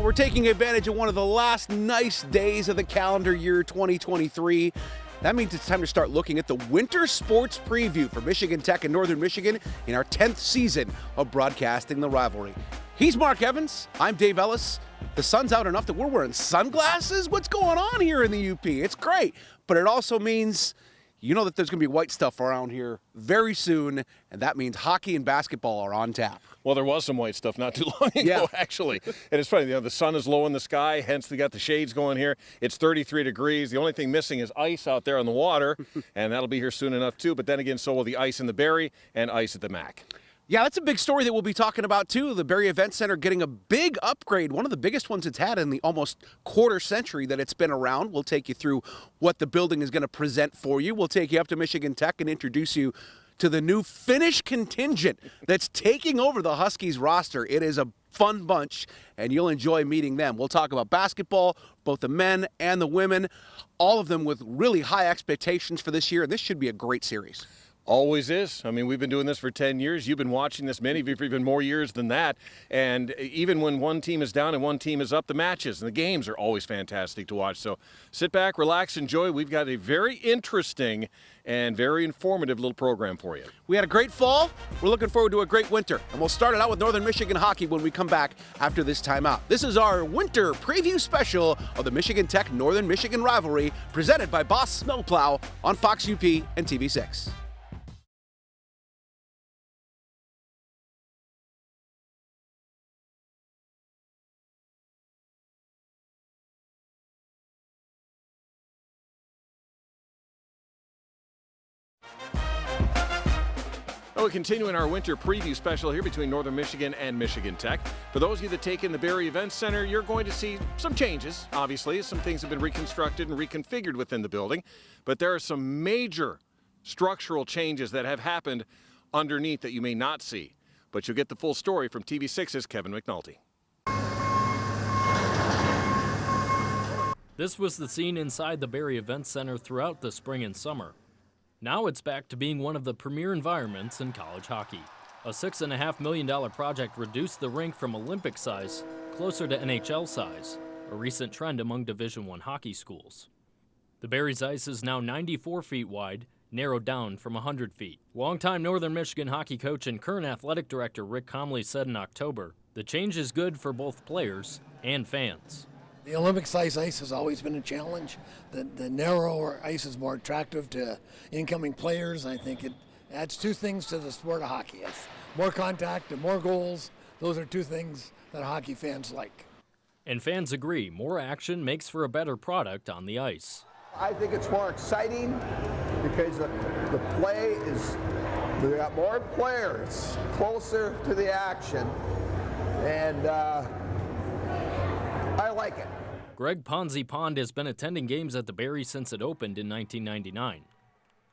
Well, we're taking advantage of one of the last nice days of the calendar year 2023. That means it's time to start looking at the winter sports preview for Michigan Tech and Northern Michigan in our 10th season of broadcasting the rivalry. He's Mark Evans. I'm Dave Ellis. The sun's out enough that we're wearing sunglasses. What's going on here in the UP? It's great, but it also means you know that there's going to be white stuff around here very soon, and that means hockey and basketball are on tap. Well, there was some white stuff not too long ago, actually. And it's funny, the sun is low in the sky, hence they got the shades going here. It's 33 degrees. The only thing missing is ice out there on the water, and that'll be here soon enough, too. But then again, so will the ice in the Barry and ice at the MAC. Yeah, that's a big story that we'll be talking about, too. The Barry Event Center getting a big upgrade, one of the biggest ones it's had in the almost quarter century that it's been around. We'll take you through what the building is going to present for you. We'll take you up to Michigan Tech and introduce you to the new Finnish contingent that's taking over the Huskies roster. It is a fun bunch, and you'll enjoy meeting them. We'll talk about basketball, both the men and the women, all of them with really high expectations for this year, and this should be a great series. Always is. I mean, we've been doing this for 10 years. You've been watching this many for even more years than that. And even when one team is down and one team is up, the matches and the games are always fantastic to watch. So sit back, relax, enjoy. We've got a very interesting and very informative little program for you. We had a great fall. We're looking forward to a great winter. And we'll start it out with Northern Michigan hockey when we come back after this timeout. This is our winter preview special of the Michigan Tech Northern Michigan rivalry presented by Boss Snowplow on Fox UP and TV6. Well, we're continuing our winter preview special here between Northern Michigan and Michigan Tech. For those of you that take in the Barry Event Center, you're going to see some changes, obviously. Some things have been reconstructed and reconfigured within the building. But there are some major structural changes that have happened underneath that you may not see. But you'll get the full story from TV6's Kevin McNulty. This was the scene inside the Barry Event Center throughout the spring and summer. Now it's back to being one of the premier environments in college hockey. A $6.5 million project reduced the rink from Olympic size closer to NHL size, a recent trend among Division I hockey schools. The Barry's ice is now 94 feet wide, narrowed down from 100 feet. Longtime Northern Michigan hockey coach and current athletic director Rick Comley said in October, the change is good for both players and fans. The Olympic-size ice has always been a challenge. The narrower ice is more attractive to incoming players. I think it adds two things to the sport of hockey. It's more contact and more goals. Those are two things that hockey fans like. And fans agree, more action makes for a better product on the ice. I think it's more exciting because the play is, we got more players closer to the action, and I like it. Greg Ponzi Pond has been attending games at the Barry since it opened in 1999.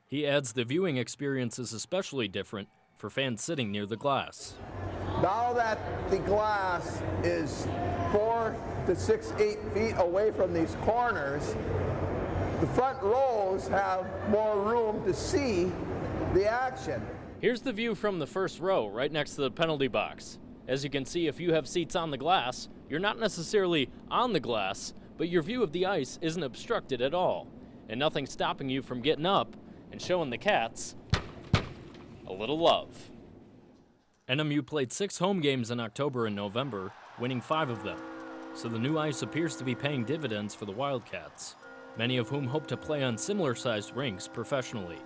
He adds the viewing experience is especially different for fans sitting near the glass. Now that the glass is 4 to 6, 8 feet away from these corners, the front rows have more room to see the action. Here's the view from the first row, right next to the penalty box. As you can see, if you have seats on the glass, you're not necessarily on the glass, but your view of the ice isn't obstructed at all, and nothing's stopping you from getting up and showing the Cats a little love. NMU played 6 home games in October and November, winning 5 of them, so the new ice appears to be paying dividends for the Wildcats, many of whom hope to play on similar-sized rinks professionally.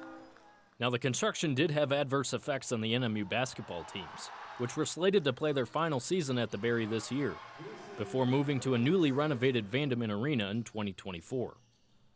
Now, the construction did have adverse effects on the NMU basketball teams, which were slated to play their final season at the Barry this year, before moving to a newly renovated Vandeman Arena in 2024.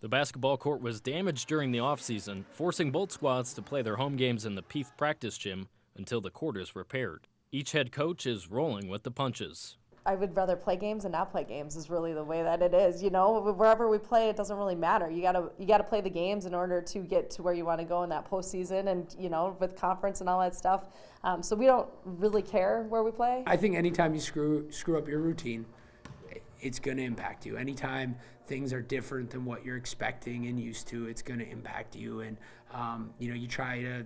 The basketball court was damaged during the offseason, forcing both squads to play their home games in the PEEF practice gym until the court is repaired. Each head coach is rolling with the punches. I would rather play games and not play games is really the way that it is. You know, wherever we play, it doesn't really matter. You gotta play the games in order to get to where you want to go in that postseason, and you know, with conference and all that stuff. So we don't really care where we play. I think anytime you screw up your routine, it's going to impact you. Anytime things are different than what you're expecting and used to, it's going to impact you. And you know, you try to,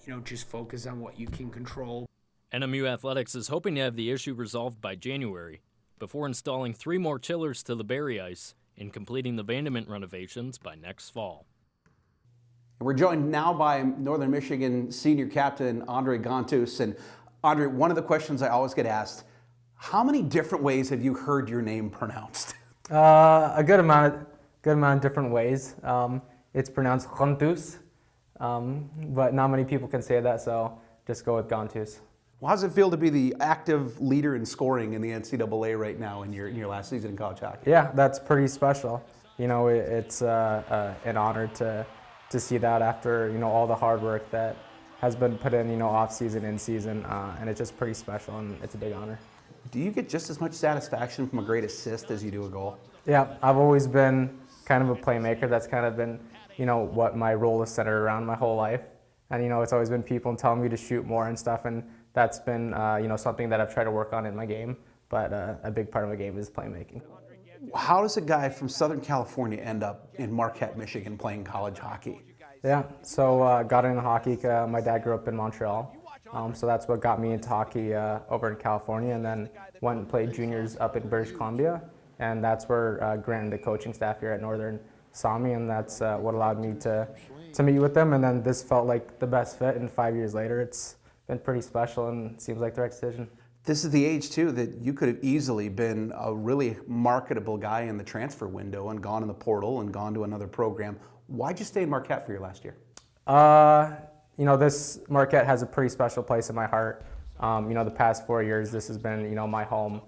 you know, just focus on what you can control. NMU Athletics is hoping to have the issue resolved by January, before installing 3 more chillers to the Barry ice and completing the Vandament renovations by next fall. We're joined now by Northern Michigan senior captain Andre Gontus. And Andre, one of the questions I always get asked, how many different ways have you heard your name pronounced? A good amount of different ways. It's pronounced Gontus, but not many people can say that, so just go with Gontus. Well, how does it feel to be the active leader in scoring in the NCAA right now in your last season in college hockey? Yeah, that's pretty special. You know, it's an honor to see that after, you know, all the hard work that has been put in, you know, off season, in season, and it's just pretty special, and it's a big honor. Do you get just as much satisfaction from a great assist as you do a goal? Yeah, I've always been kind of a playmaker. That's kind of been, you know, what my role is centered around my whole life. And, you know, it's always been people telling me to shoot more and stuff, and that's been, you know, something that I've tried to work on in my game. But a big part of my game is playmaking. How does a guy from Southern California end up in Marquette, Michigan playing college hockey? Yeah, so got into hockey. My dad grew up in Montreal, so that's what got me into hockey over in California, and then went and played juniors up in British Columbia, and that's where Grant and the coaching staff here at Northern saw me, and that's what allowed me to meet with them, and then this felt like the best fit, and 5 years later it's been pretty special and seems like the right decision. This is the age, too, that you could have easily been a really marketable guy in the transfer window and gone in the portal and gone to another program. Why'd you stay in Marquette for your last year? You know, this Marquette has a pretty special place in my heart. You know, the past 4 years, this has been, you know, my home,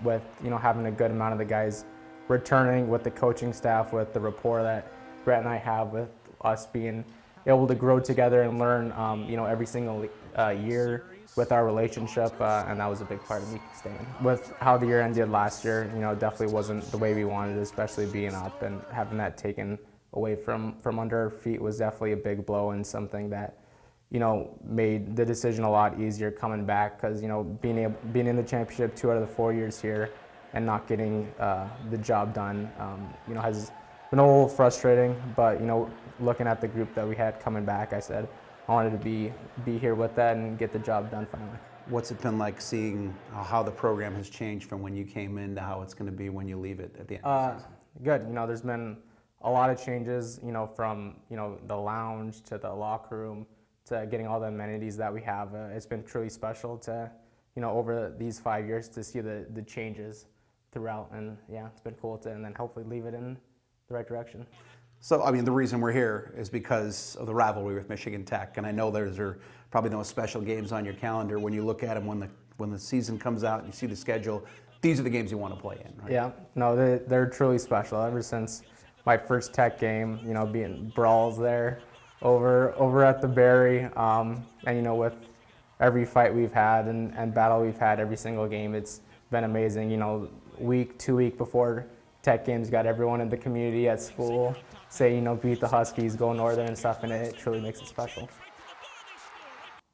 with, you know, having a good amount of the guys returning, with the coaching staff, with the rapport that Brett and I have, with us being able to grow together and learn, you know, every single year with our relationship, and that was a big part of me staying. With how the year ended last year, you know, it definitely wasn't the way we wanted, especially being up and having that taken away from under our feet was definitely a big blow, and something that, you know, made the decision a lot easier coming back, because, you know, being in the championship 2 out of the 4 years here and not getting the job done, you know, has been a little frustrating. But, you know, looking at the group that we had coming back, I said I wanted to be here with that and get the job done finally. What's it been like seeing how the program has changed from when you came in to how it's going to be when you leave it at the end of the season? Good. You know, there's been a lot of changes, you know, from, you know, the lounge to the locker room to getting all the amenities that we have. It's been truly special to, you know, over these 5 years to see the changes throughout, and yeah, it's been cool to, and then hopefully leave it in the right direction. So, I mean, the reason we're here is because of the rivalry with Michigan Tech, and I know there are probably no special games on your calendar. When you look at them, when the season comes out and you see the schedule, these are the games you want to play in, right? Yeah, no, they're truly special. Ever since my first Tech game, you know, being brawls there over at the Barry, and, you know, with every fight we've had and battle we've had every single game, it's been amazing. You know, week 2 weeks before Tech games, got everyone in the community at school say, you know, beat the Huskies, go Northern and stuff, and it truly makes it special.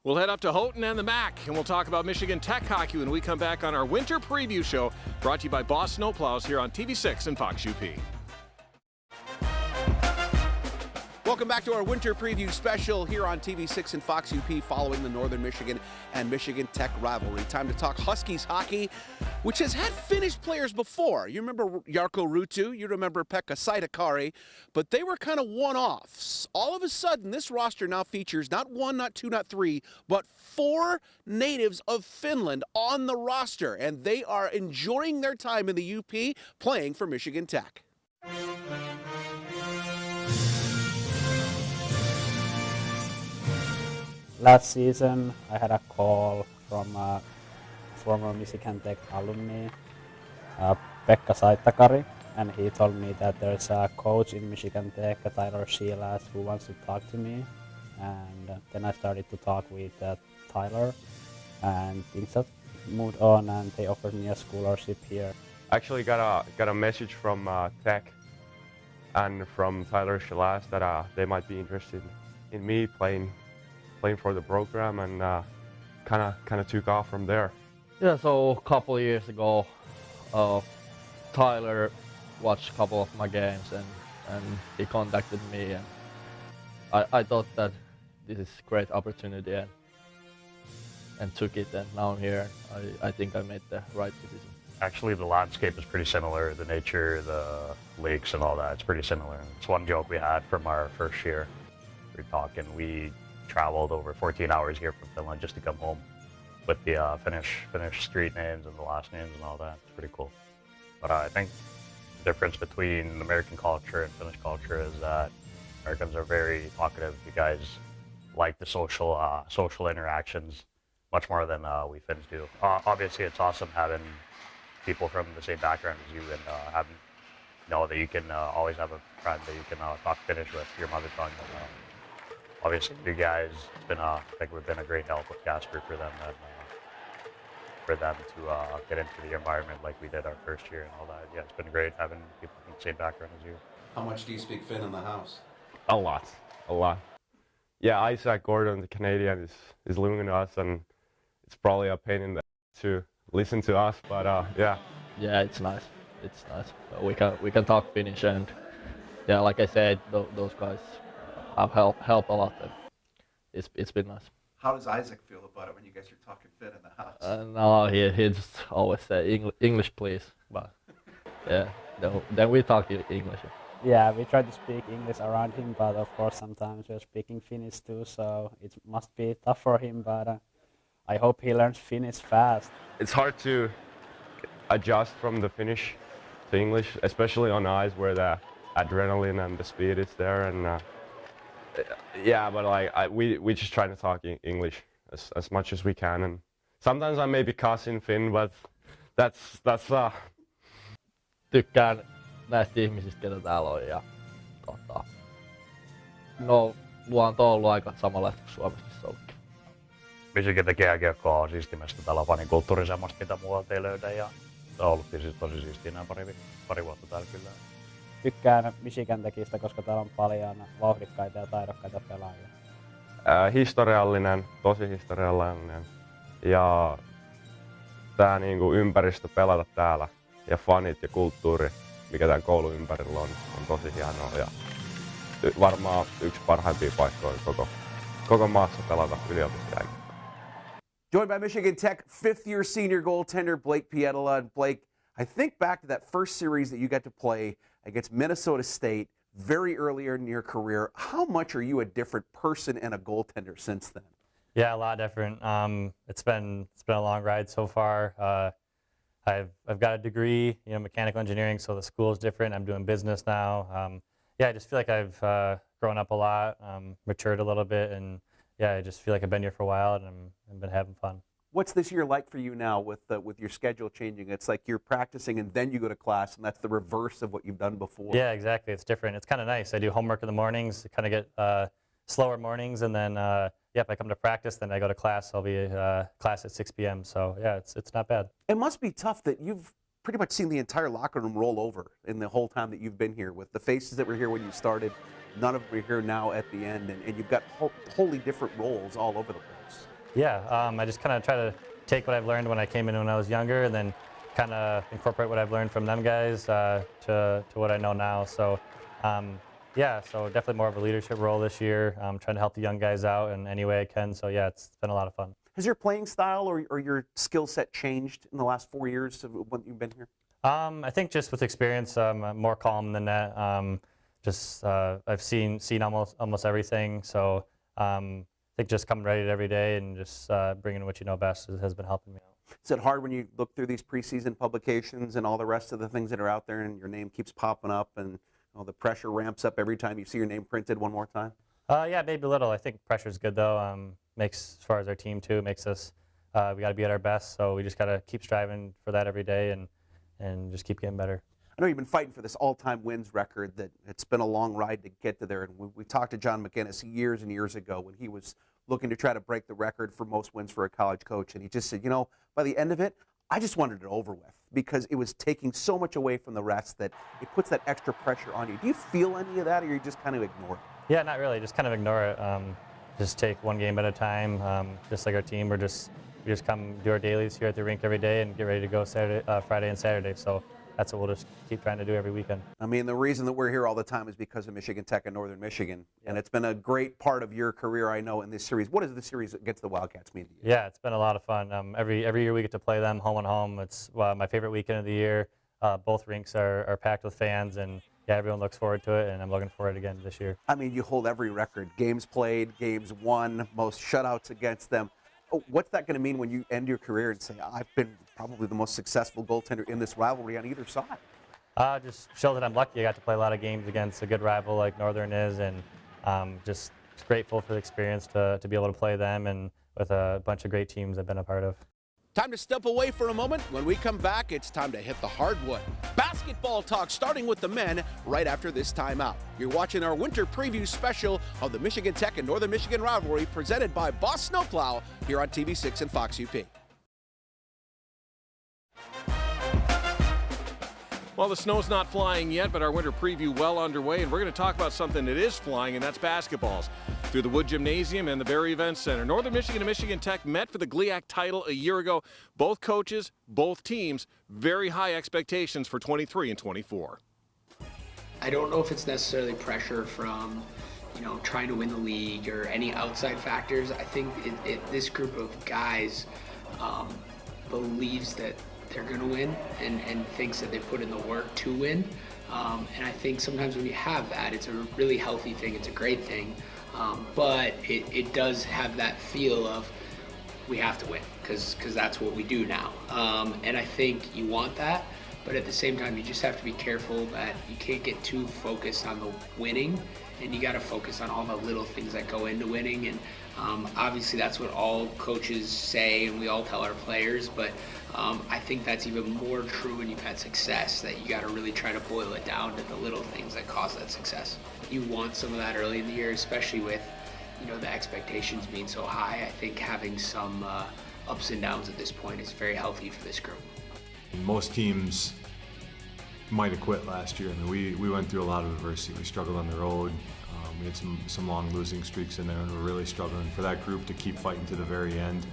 We'll head up to Houghton and the MAC, and we'll talk about Michigan Tech hockey when we come back on our winter preview show, brought to you by Boss Snowplows here on TV6 and Fox UP. Welcome back to our winter preview special here on TV6 and Fox UP following the Northern Michigan and Michigan Tech rivalry. Time to talk Huskies hockey, which has had Finnish players before. You remember Jarkko Ruutu, you remember Pekka Saitakari, but they were kind of one-offs. All of a sudden, this roster now features not 1, not 2, not 3, but 4 natives of Finland on the roster, and they are enjoying their time in the UP playing for Michigan Tech. Last season, I had a call from a former Michigan Tech alumni, Pekka Saitakari, and he told me that there's a coach in Michigan Tech, Tyler Sheelas, who wants to talk to me. And then I started to talk with Tyler, and things have moved on, and they offered me a scholarship here. I actually got a message from Tech and from Tyler Sheelas that they might be interested in me playing for the program, and kind of took off from there. Yeah, so a couple of years ago, Tyler watched a couple of my games, and he contacted me, and I thought that this is a great opportunity, and took it, and now I'm here. I think I made the right decision. Actually, the landscape is pretty similar. The nature, the lakes and all that, it's pretty similar. It's one joke we had from our first year. We were talking, we traveled over 14 hours here from Finland just to come home with the Finnish street names and the last names and all that. It's pretty cool. But I think the difference between American culture and Finnish culture is that Americans are very talkative. You guys like the social interactions much more than we Finns do. Obviously, it's awesome having people from the same background as you and having know that you can always have a friend that you can talk Finnish with, your mother tongue. Obviously, you guys, it's been I think we've been a great help with Casper for them and for them to get into the environment like we did our first year and all that. Yeah, it's been great having people from the same background as you. How much do you speak Finn in the house? A lot. Yeah, Isaac Gordon, the Canadian, is living with us, and it's probably a pain in the to listen to us, but yeah. Yeah, it's nice. It's nice. We can talk Finnish, and yeah, like I said, those guys have helped a lot. And it's been nice. How does Isaac feel about it when you guys are talking Finn in the house? No, he just always say English, please. But yeah, then we talk English. Yeah, we try to speak English around him, but of course sometimes we're speaking Finnish too, so it must be tough for him, but I hope he learns Finnish fast. It's hard to adjust from the Finnish to English, especially on ice where the adrenaline and the speed is there, and yeah, but like we just try to talk English as much as we can, and sometimes I maybe cuss in Finn, but that's Tykkään näistä ihmisistä, ketä täällä on, ja no, luonto on ollut aika samanlaista kuin Suomessa, missä ollutkin. Michigan tekee jääkiekkoa siistimästä. Täällä on fanikulttuuri semmoista, mitä muualta ei löydä, ja on ollut siis tosi siistiä nämä pari vuotta täällä kyllä. Tykkään Michigan tekistä, koska täällä on paljon vauhdikkaita ja taidokkaita pelaajia. Historiallinen, tosi historiallinen, ja tää niinku ympäristö pelata täällä ja fanit ja kulttuuri, mikä tämän koulun ympärillä on tosi hienoa ja varmaan yksi parhaimpia paikkoja koko maassa pelata yliopistojääkiekkoa. Joined by Michigan Tech fifth-year senior goaltender Blake Pietila. And Blake, I think back to that first series that you got to play against Minnesota State very earlier in your career. How much are you a different person and a goaltender since then? Yeah, a lot different. It's been a long ride so far. I've got a degree, mechanical engineering, so the school is different. I'm doing business now. Yeah, I just feel like I've grown up a lot, matured a little bit, and yeah, I just feel like I've been here for a while and I've been having fun. What's this year like for you now with your schedule changing? It's like you're practicing and then you go to class, and that's the reverse of what you've done before. Yeah, exactly. It's different. It's kind of nice. I do homework in the mornings, kind of get slower mornings, and then if I come to practice, then I go to class. I'll be class at 6 p.m. So yeah, it's not bad. It must be tough that you've pretty much seen the entire locker room roll over in the whole time that you've been here, with the faces that were here when you started. None of them are here now at the end, and you've got wholly different roles all over the place. Yeah, I just kind of try to take what I've learned when I came in when I was younger, and then kind of incorporate what I've learned from them guys to what I know now. So yeah, so definitely more of a leadership role this year. I'm trying to help the young guys out in any way I can. So yeah, it's been a lot of fun. Has your playing style or your skill set changed in the last 4 years of when you've been here? I think just with experience, I'm more calm than that. I've seen almost everything. So I think just coming ready every day and just bringing what you know best has been helping me out. Is it hard when you look through these preseason publications and all the rest of the things that are out there, and your name keeps popping up, and the pressure ramps up every time you see your name printed one more time? Yeah, maybe a little. I think pressure's good though. Makes, as far as our team too, makes us we got to be at our best. So we just got to keep striving for that every day and just keep getting better. I know you've been fighting for this all-time wins record. That it's been a long ride to get to there. And we talked to John McGinnis years and years ago when he was looking to try to break the record for most wins for a college coach, and he just said, by the end of it, I just wanted it over with, because it was taking so much away from the rest that it puts that extra pressure on you. Do you feel any of that, or you just kind of ignore it? Yeah, not really. Just kind of ignore it. Just take one game at a time. Just like our team, we just come do our dailies here at the rink every day and get ready to go Friday and Saturday. So that's what we'll just keep trying to do every weekend. I mean, the reason that we're here all the time is because of Michigan Tech and Northern Michigan, and it's been a great part of your career, I know, in this series. What does the series against the Wildcats mean to you? Yeah, it's been a lot of fun. Every year we get to play them home and home. It's my favorite weekend of the year. Both rinks are packed with fans, and yeah, everyone looks forward to it, and I'm looking forward again this year. I mean, you hold every record. Games played, games won, most shutouts against them. What's that going to mean when you end your career and say, I've been probably the most successful goaltender in this rivalry on either side? Just shows that I'm lucky. I got to play a lot of games against a good rival like Northern is, and just grateful for the experience to be able to play them and with a bunch of great teams I've been a part of. Time to step away for a moment. When we come back, it's time to hit the hardwood. Basketball talk starting with the men right after this timeout. You're watching our winter preview special of the Michigan Tech and Northern Michigan rivalry presented by Boss Snowplow here on TV6 and Fox UP. Well, the snow's not flying yet, but our winter preview well underway, and we're going to talk about something that is flying, and that's basketballs. Through the Wood Gymnasium and the Barry Events Center, Northern Michigan and Michigan Tech met for the GLIAC title a year ago. Both coaches, both teams, very high expectations for 23 and 24. I don't know if it's necessarily pressure from, trying to win the league or any outside factors. I think this group of guys believes that they're going to win and thinks that they put in the work to win. And I think sometimes when you have that, it's a really healthy thing. It's a great thing. But it does have that feel of we have to win because that's what we do now. And I think you want that. But at the same time, you just have to be careful that you can't get too focused on the winning, and you got to focus on all the little things that go into winning. And obviously that's what all coaches say and we all tell our players, but I think that's even more true when you've had success, that you got to really try to boil it down to the little things that cause that success. You want some of that early in the year, especially with the expectations being so high. I think having some ups and downs at this point is very healthy for this group. Most teams might have quit last year. I mean, we went through a lot of adversity. We struggled on the road. We had some long losing streaks in there, and we're really struggling. For that group to keep fighting to the very end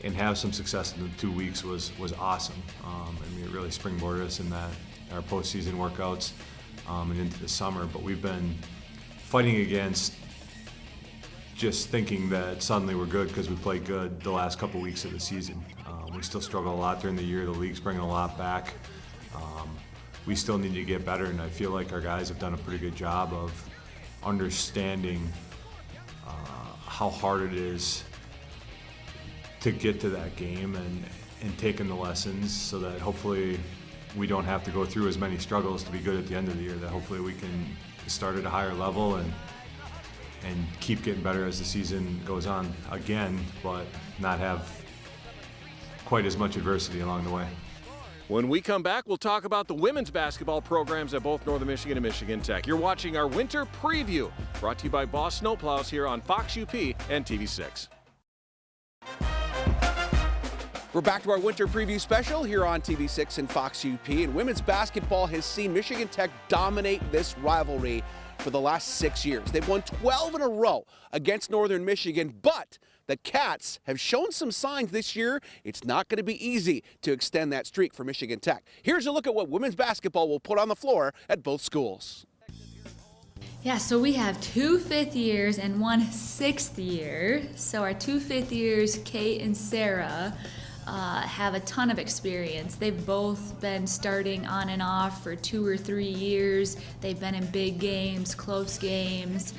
and have some success in the 2 weeks was awesome. I mean, it really springboarded us in our postseason workouts and into the summer. But we've been fighting against just thinking that suddenly we're good because we played good the last couple weeks of the season. We still struggle a lot during the year. The league's bringing a lot back. We still need to get better, and I feel like our guys have done a pretty good job of understanding how hard it is to get to that game and taking the lessons so that hopefully we don't have to go through as many struggles to be good at the end of the year, that hopefully we can start at a higher level and keep getting better as the season goes on again, but not have quite as much adversity along the way. When we come back, we'll talk about the women's basketball programs at both Northern Michigan and Michigan Tech. You're watching our winter preview, brought to you by Boss Snowplows here on Fox UP and TV6. We're back to our winter preview special here on TV6 and Fox UP, and women's basketball has seen Michigan Tech dominate this rivalry for the last 6 years. They've won 12 in a row against Northern Michigan, but the Cats have shown some signs this year. It's not going to be easy to extend that streak for Michigan Tech. Here's a look at what women's basketball will put on the floor at both schools. Yeah, so we have 2 fifth years and 1 6th year. So our 2 fifth years, Kate and Sarah, have a ton of experience. They've both been starting on and off for 2 or 3 years. They've been in big games, close games.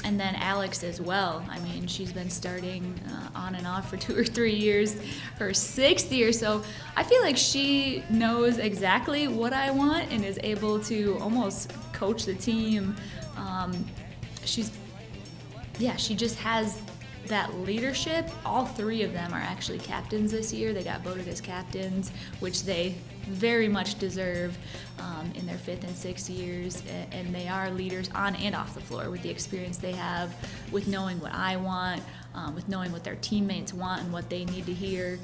And then Alex as well. I mean, she's been starting on and off for 2 or 3 years, her 6th year. So I feel like she knows exactly what I want and is able to almost coach the team. She just has that leadership. All 3 of them are actually captains this year. They got voted as captains, which they very much deserve in their 5th and 6th years, and they are leaders on and off the floor with the experience they have, with knowing what I want, with knowing what their teammates want and what they need to hear.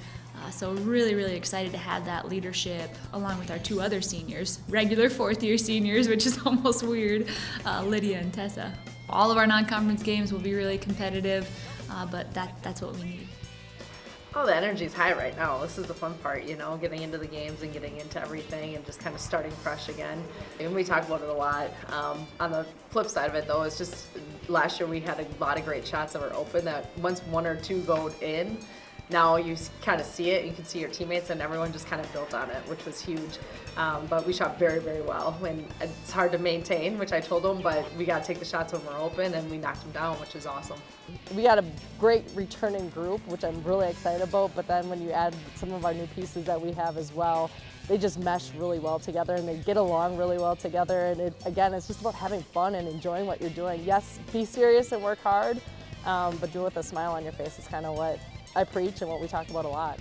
So really, really excited to have that leadership along with our 2 other seniors, regular 4th year seniors, which is almost weird, Lydia and Tessa. All of our non-conference games will be really competitive, but that's what we need. Oh, the energy's high right now. This is the fun part, you know, getting into the games and getting into everything and just kind of starting fresh again. And we talk about it a lot. On the flip side of it, though, it's just last year we had a lot of great shots that were open that once one or two go in, now you kind of see it, you can see your teammates, and everyone just kind of built on it, which was huge. But we shot very, very well. And it's hard to maintain, which I told them, but we got to take the shots when we're open, and we knocked them down, which is awesome. We got a great returning group, which I'm really excited about, but then when you add some of our new pieces that we have as well, they just mesh really well together, and they get along really well together. And again, it's just about having fun and enjoying what you're doing. Yes, be serious and work hard, but do it with a smile on your face is kind of what I preach and what we talk about a lot.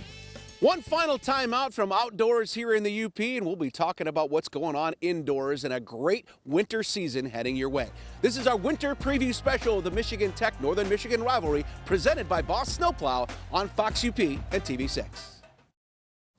One final timeout from outdoors here in the UP, and we'll be talking about what's going on indoors and a great winter season heading your way. This is our winter preview special of the Michigan Tech Northern Michigan Rivalry, presented by Boss Snowplow on Fox UP and TV6.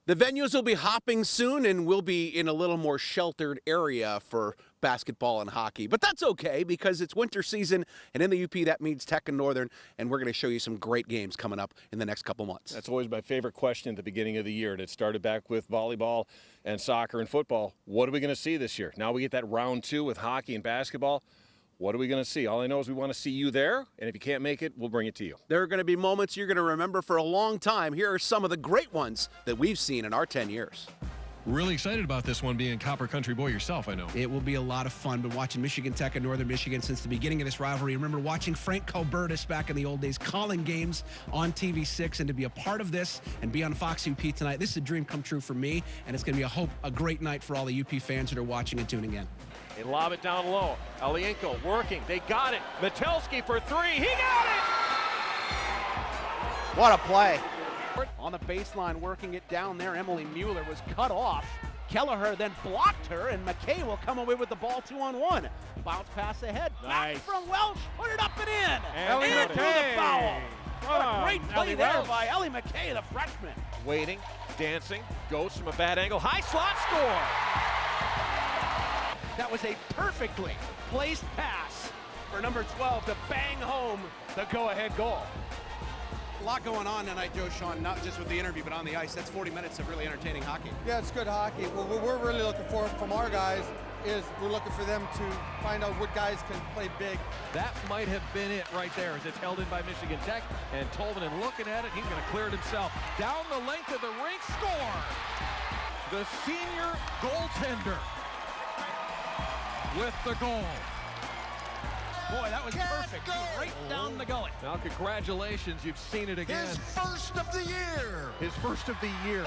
The venues will be hopping soon, and we'll be in a little more sheltered area for basketball and hockey. But that's okay, because it's winter season, and in the UP that means Tech and Northern, and we're going to show you some great games coming up in the next couple months. That's always my favorite question at the beginning of the year, and it started back with volleyball and soccer and football. What are we going to see this year? Now we get that round two with hockey and basketball. What are we going to see? All I know is we want to see you there, and if you can't make it, we'll bring it to you. There are going to be moments you're going to remember for a long time. Here are some of the great ones that we've seen in our 10 years. Really excited about this one, being a Copper Country boy yourself, I know. It will be a lot of fun. Been watching Michigan Tech and Northern Michigan since the beginning of this rivalry. I remember watching Frank Colbertus back in the old days calling games on TV6, and to be a part of this and be on Fox UP tonight, this is a dream come true for me, and it's going to be a great night for all the UP fans that are watching and tuning in. They lob it down low. Alienko working. They got it. Metelsky for three. He got it! What a play. On the baseline, working it down there, Emily Mueller was cut off. Kelleher then blocked her, and McKay will come away with the ball 2-on-1. Bounce pass ahead. Nice. Back from Welsh. Put it up and in. Ellie Into McKay. the foul. What a great play Ellie there Welsh. by Ellie McKay, the freshman. Waiting, dancing, goes from a bad angle. High slot score! That was a perfectly placed pass for number 12 to bang home the go-ahead goal. A lot going on tonight, Joe Sean, not just with the interview, but on the ice. That's 40 minutes of really entertaining hockey. Yeah, it's good hockey. What we're really looking for from our guys is we're looking for them to find out what guys can play big. That might have been it right there, as it's held in by Michigan Tech. And Tolvanen looking at it, he's going to clear it himself. Down the length of the rink, score! The senior goaltender with the goal. Boy, that was perfect. Right down the gullet. Now, congratulations, you've seen it again. His first of the year. His first of the year.